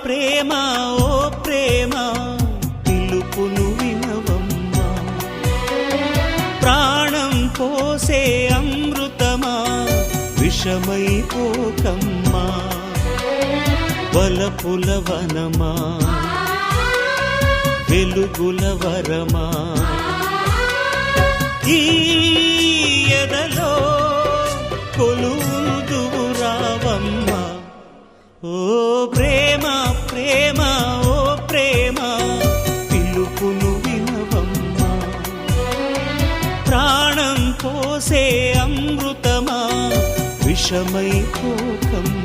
ప్రేమ ఓ ప్రేమ పిలుపును వినవమ్మా, ప్రాణం పోసే అమృతమా విషమైపోకమ్మా, వలపుల వనమా వెలుగుల వరమా, ఈ ఎదలో కొలువుదువు రావమ్మా. ఓ ప్రేమ ప్రేమ ఓ ప్రేమ పిలుపును వినవమ్మా, ప్రాణం పోసే అమృతమా విషమైపోకమ్మా.